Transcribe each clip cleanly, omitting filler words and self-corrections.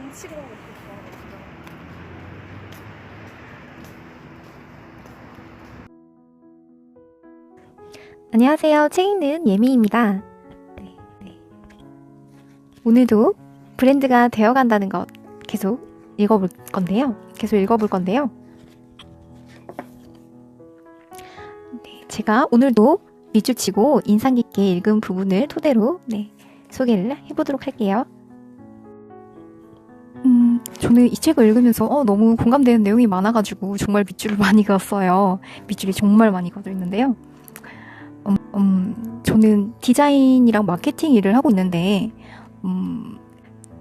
김치로 먹고 싶어. 안녕하세요. 책 읽는 예미입니다. 오늘도 브랜드가 되어간다는 것 계속 읽어볼 건데요. 제가 오늘도 밑줄 치고 인상 깊게 읽은 부분을 토대로 소개를 해보도록 할게요. 저는 이 책을 읽으면서 너무 공감되는 내용이 많아가지고 정말 밑줄을 많이 그었어요. 밑줄이 정말 많이 그어져 있는데요. 저는 디자인이랑 마케팅 일을 하고 있는데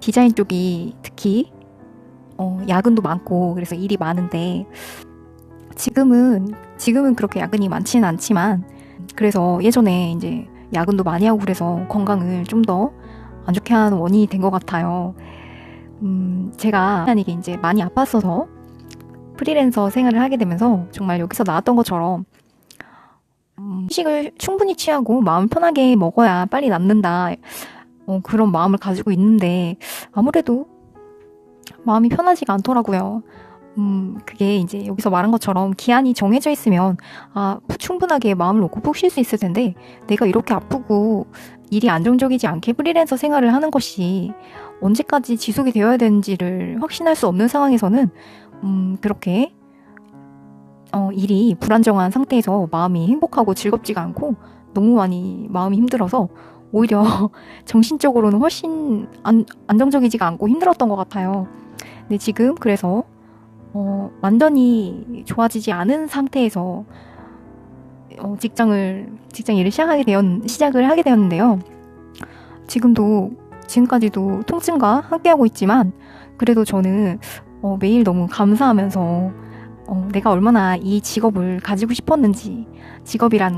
디자인 쪽이 특히 야근도 많고 그래서 일이 많은데 지금은 그렇게 야근이 많지는 않지만 그래서 예전에 이제 야근도 많이 하고 그래서 건강을 좀 더 안 좋게 하는 원인이 된 것 같아요. 제가 이게 이제 많이 아팠어서 프리랜서 생활을 하게 되면서 정말 여기서 나왔던 것처럼 휴식을 충분히 취하고 마음 편하게 먹어야 빨리 낫는다. 그런 마음을 가지고 있는데 아무래도 마음이 편하지가 않더라고요. 그게 이제 여기서 말한 것처럼 기한이 정해져 있으면 충분하게 마음을 놓고 푹 쉴 수 있을 텐데 내가 이렇게 아프고 일이 안정적이지 않게 프리랜서 생활을 하는 것이 언제까지 지속이 되어야 되는지를 확신할 수 없는 상황에서는 그렇게 일이 불안정한 상태에서 마음이 행복하고 즐겁지가 않고 너무 많이 마음이 힘들어서 오히려 정신적으로는 훨씬 안정적이지가 않고 힘들었던 것 같아요. 근데 지금 그래서 완전히 좋아지지 않은 상태에서 직장 일을 시작을 하게 되었는데요. 지금까지도 통증과 함께하고 있지만 그래도 저는 매일 너무 감사하면서 내가 얼마나 이 직업이라는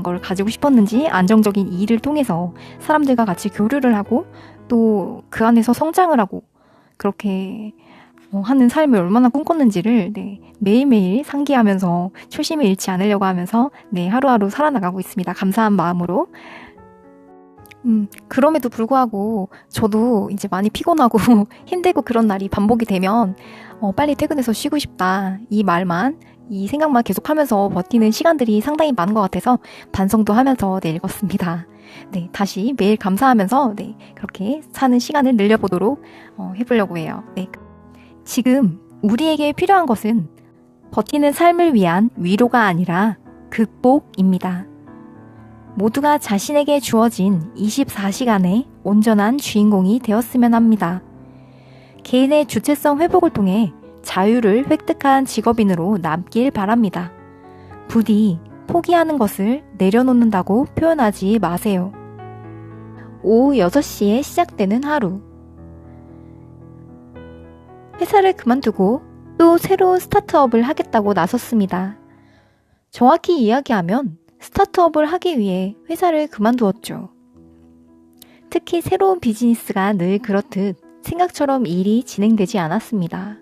걸 가지고 싶었는지 안정적인 일을 통해서 사람들과 같이 교류를 하고 또 그 안에서 성장을 하고 그렇게 하는 삶을 얼마나 꿈꿨는지를 매일매일 상기하면서 초심을 잃지 않으려고 하면서 하루하루 살아나가고 있습니다. 감사한 마음으로. 그럼에도 불구하고 저도 이제 많이 피곤하고 힘들고 그런 날이 반복이 되면 빨리 퇴근해서 쉬고 싶다. 이 생각만 계속하면서 버티는 시간들이 상당히 많은 것 같아서 반성도 하면서 읽었습니다. 다시 매일 감사하면서 그렇게 사는 시간을 늘려보도록 해보려고 해요. 지금 우리에게 필요한 것은 버티는 삶을 위한 위로가 아니라 극복입니다. 모두가 자신에게 주어진 24시간의 온전한 주인공이 되었으면 합니다. 개인의 주체성 회복을 통해 자유를 획득한 직업인으로 남길 바랍니다. 부디 포기하는 것을 내려놓는다고 표현하지 마세요. 오후 6시에 시작되는 하루. 회사를 그만두고 또 새로운 스타트업을 하겠다고 나섰습니다. 정확히 이야기하면 스타트업을 하기 위해 회사를 그만두었죠. 특히 새로운 비즈니스가 늘 그렇듯 생각처럼 일이 진행되지 않았습니다.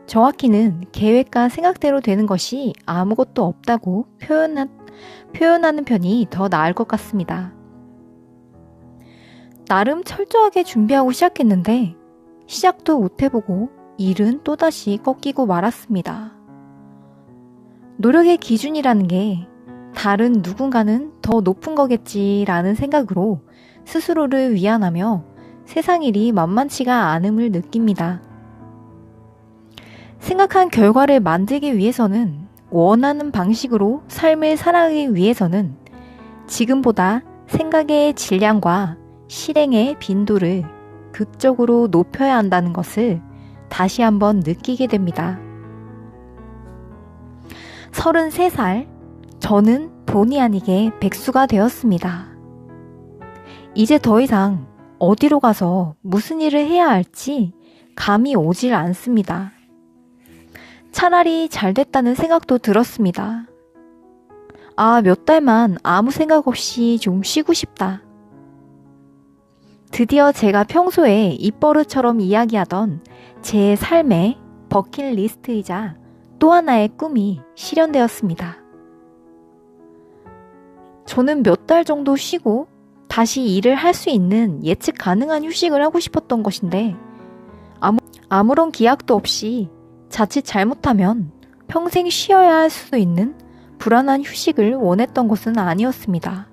정확히는 계획과 생각대로 되는 것이 아무것도 없다고 표현하는 편이 더 나을 것 같습니다. 나름 철저하게 준비하고 시작했는데 시작도 못해보고 일은 또다시 꺾이고 말았습니다. 노력의 기준이라는 게 다른 누군가는 더 높은 거겠지라는 생각으로 스스로를 위안하며 세상 일이 만만치가 않음을 느낍니다. 생각한 결과를 만들기 위해서는 원하는 방식으로 삶을 살아가기 위해서는 지금보다 생각의 질량과 실행의 빈도를 극적으로 높여야 한다는 것을 다시 한번 느끼게 됩니다. 33살, 저는 본의 아니게 백수가 되었습니다. 이제 더 이상 어디로 가서 무슨 일을 해야 할지 감이 오질 않습니다. 차라리 잘 됐다는 생각도 들었습니다. 몇 달만 아무 생각 없이 좀 쉬고 싶다. 드디어 제가 평소에 입버릇처럼 이야기하던 제 삶의 버킷리스트이자 또 하나의 꿈이 실현되었습니다. 저는 몇 달 정도 쉬고 다시 일을 할 수 있는 예측 가능한 휴식을 하고 싶었던 것인데 아무런 기약도 없이 자칫 잘못하면 평생 쉬어야 할 수도 있는 불안한 휴식을 원했던 것은 아니었습니다.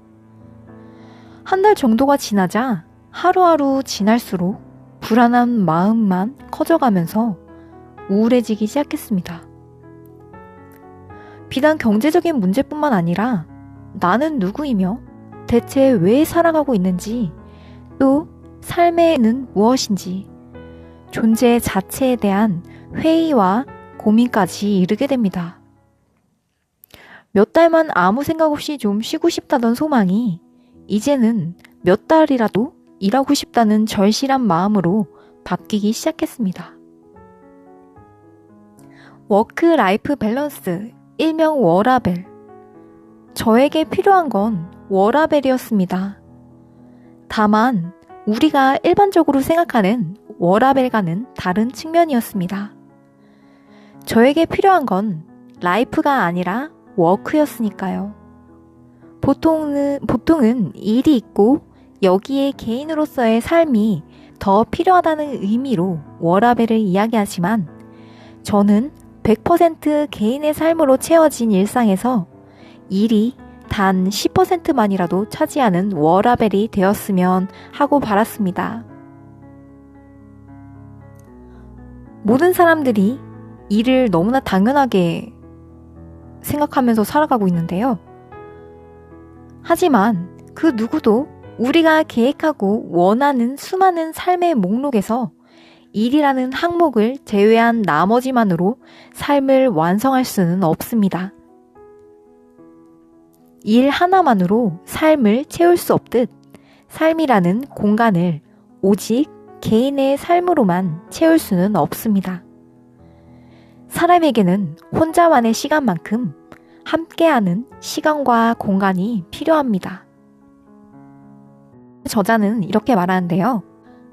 한 달 정도가 지나자 하루하루 지날수록 불안한 마음만 커져가면서 우울해지기 시작했습니다. 비단 경제적인 문제뿐만 아니라 나는 누구이며 대체 왜 살아가고 있는지, 또 삶에는 무엇인지, 존재 자체에 대한 회의와 고민까지 이르게 됩니다. 몇 달만 아무 생각 없이 좀 쉬고 싶다던 소망이 이제는 몇 달이라도 일하고 싶다는 절실한 마음으로 바뀌기 시작했습니다. 워크-라이프 밸런스, 일명 워라밸. 저에게 필요한 건 워라밸이었습니다. 다만 우리가 일반적으로 생각하는 워라밸과는 다른 측면이었습니다. 저에게 필요한 건 라이프가 아니라 워크였으니까요. 보통은 일이 있고 여기에 개인으로서의 삶이 더 필요하다는 의미로 워라밸을 이야기하지만, 저는 100% 개인의 삶으로 채워진 일상에서 일이 단 10%만이라도 차지하는 워라밸이 되었으면 하고 바랐습니다. 모든 사람들이 일을 너무나 당연하게 생각하면서 살아가고 있는데요. 하지만 그 누구도 우리가 계획하고 원하는 수많은 삶의 목록에서 일이라는 항목을 제외한 나머지만으로 삶을 완성할 수는 없습니다. 일 하나만으로 삶을 채울 수 없듯 삶이라는 공간을 오직 개인의 삶으로만 채울 수는 없습니다. 사람에게는 혼자만의 시간만큼 함께하는 시간과 공간이 필요합니다. 저자는 이렇게 말하는데요.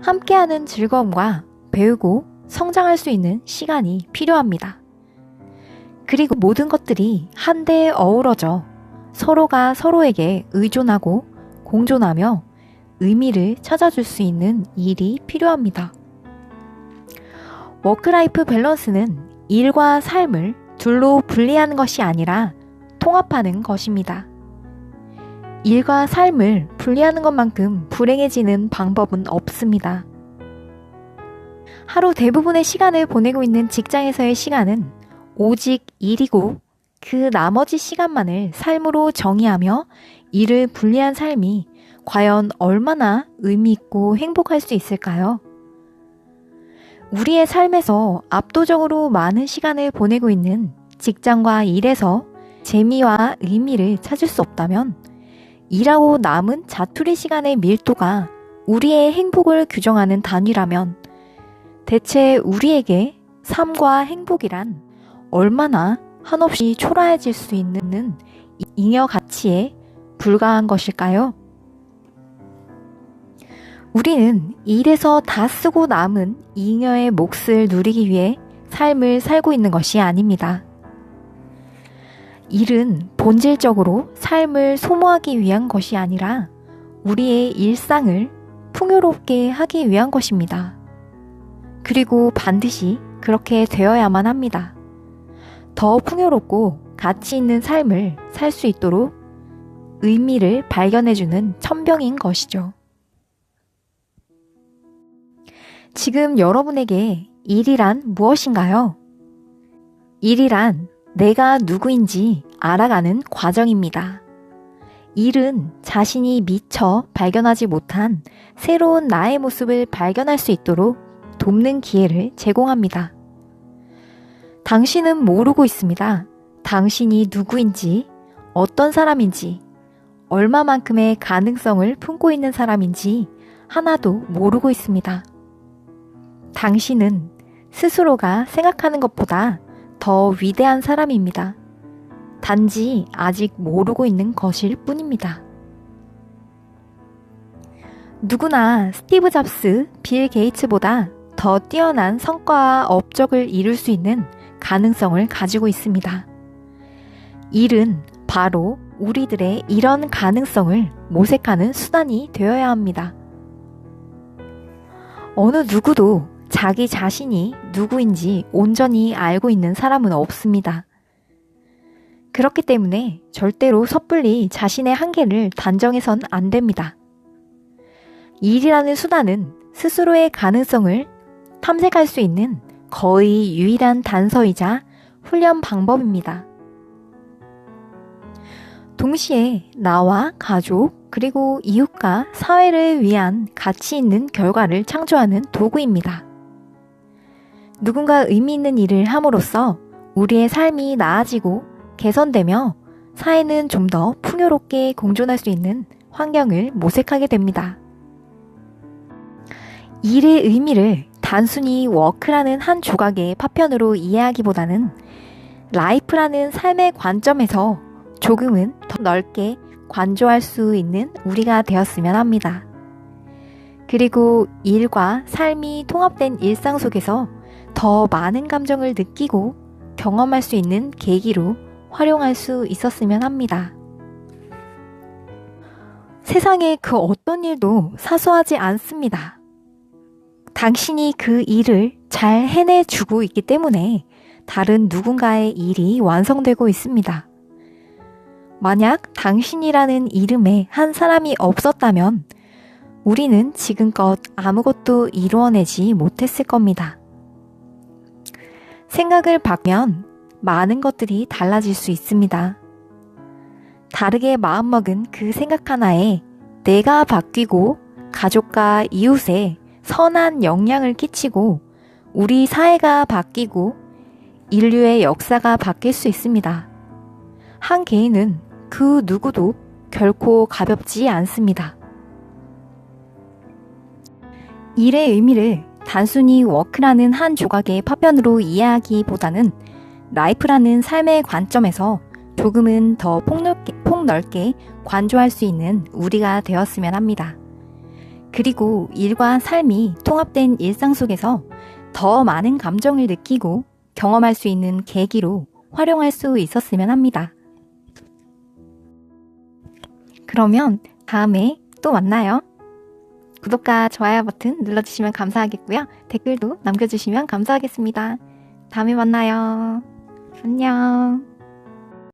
함께하는 즐거움과 배우고 성장할 수 있는 시간이 필요합니다. 그리고 모든 것들이 한데 어우러져 서로가 서로에게 의존하고 공존하며 의미를 찾아줄 수 있는 일이 필요합니다. 워크라이프 밸런스는 일과 삶을 둘로 분리하는 것이 아니라 통합하는 것입니다. 일과 삶을 분리하는 것만큼 불행해지는 방법은 없습니다. 하루 대부분의 시간을 보내고 있는 직장에서의 시간은 오직 일이고, 그 나머지 시간만을 삶으로 정의하며 일을 분리한 삶이 과연 얼마나 의미 있고 행복할 수 있을까요? 우리의 삶에서 압도적으로 많은 시간을 보내고 있는 직장과 일에서 재미와 의미를 찾을 수 없다면, 일하고 남은 자투리 시간의 밀도가 우리의 행복을 규정하는 단위라면 대체 우리에게 삶과 행복이란 얼마나 한없이 초라해질 수 있는 잉여 가치에 불과한 것일까요? 우리는 일에서 다 쓰고 남은 잉여의 몫을 누리기 위해 삶을 살고 있는 것이 아닙니다. 일은 본질적으로 삶을 소모하기 위한 것이 아니라 우리의 일상을 풍요롭게 하기 위한 것입니다. 그리고 반드시 그렇게 되어야만 합니다. 더 풍요롭고 가치 있는 삶을 살 수 있도록 의미를 발견해주는 천병인 것이죠. 지금 여러분에게 일이란 무엇인가요? 일이란 내가 누구인지 알아가는 과정입니다. 일은 자신이 미처 발견하지 못한 새로운 나의 모습을 발견할 수 있도록 돕는 기회를 제공합니다. 당신은 모르고 있습니다. 당신이 누구인지, 어떤 사람인지, 얼마만큼의 가능성을 품고 있는 사람인지 하나도 모르고 있습니다. 당신은 스스로가 생각하는 것보다 더 위대한 사람입니다. 단지 아직 모르고 있는 것일 뿐입니다. 누구나 스티브 잡스, 빌 게이츠보다 더 뛰어난 성과와 업적을 이룰 수 있는 가능성을 가지고 있습니다. 일은 바로 우리들의 이런 가능성을 모색하는 수단이 되어야 합니다. 어느 누구도 자기 자신이 누구인지 온전히 알고 있는 사람은 없습니다. 그렇기 때문에 절대로 섣불리 자신의 한계를 단정해선 안 됩니다. 일이라는 수단은 스스로의 가능성을 탐색할 수 있는 거의 유일한 단서이자 훈련 방법입니다. 동시에 나와 가족 그리고 이웃과 사회를 위한 가치 있는 결과를 창조하는 도구입니다. 누군가 의미 있는 일을 함으로써 우리의 삶이 나아지고 개선되며 사회는 좀 더 풍요롭게 공존할 수 있는 환경을 모색하게 됩니다. 일의 의미를 단순히 워크라는 한 조각의 파편으로 이해하기보다는 라이프라는 삶의 관점에서 조금은 더 넓게 관조할 수 있는 우리가 되었으면 합니다. 그리고 일과 삶이 통합된 일상 속에서 더 많은 감정을 느끼고 경험할 수 있는 계기로 활용할 수 있었으면 합니다. 세상의 그 어떤 일도 사소하지 않습니다. 당신이 그 일을 잘 해내주고 있기 때문에 다른 누군가의 일이 완성되고 있습니다. 만약 당신이라는 이름에 한 사람이 없었다면 우리는 지금껏 아무것도 이루어내지 못했을 겁니다. 생각을 바꾸면 많은 것들이 달라질 수 있습니다. 다르게 마음먹은 그 생각 하나에 내가 바뀌고 가족과 이웃에 선한 영향을 끼치고 우리 사회가 바뀌고 인류의 역사가 바뀔 수 있습니다. 한 개인은 그 누구도 결코 가볍지 않습니다. 일의 의미를 단순히 워크라는 한 조각의 파편으로 이해하기보다는 라이프라는 삶의 관점에서 조금은 더 폭넓게 관조할 수 있는 우리가 되었으면 합니다. 그리고 일과 삶이 통합된 일상 속에서 더 많은 감정을 느끼고 경험할 수 있는 계기로 활용할 수 있었으면 합니다. 그러면 다음에 또 만나요. 구독과 좋아요 버튼 눌러주시면 감사하겠고요. 댓글도 남겨주시면 감사하겠습니다. 다음에 만나요. 안녕.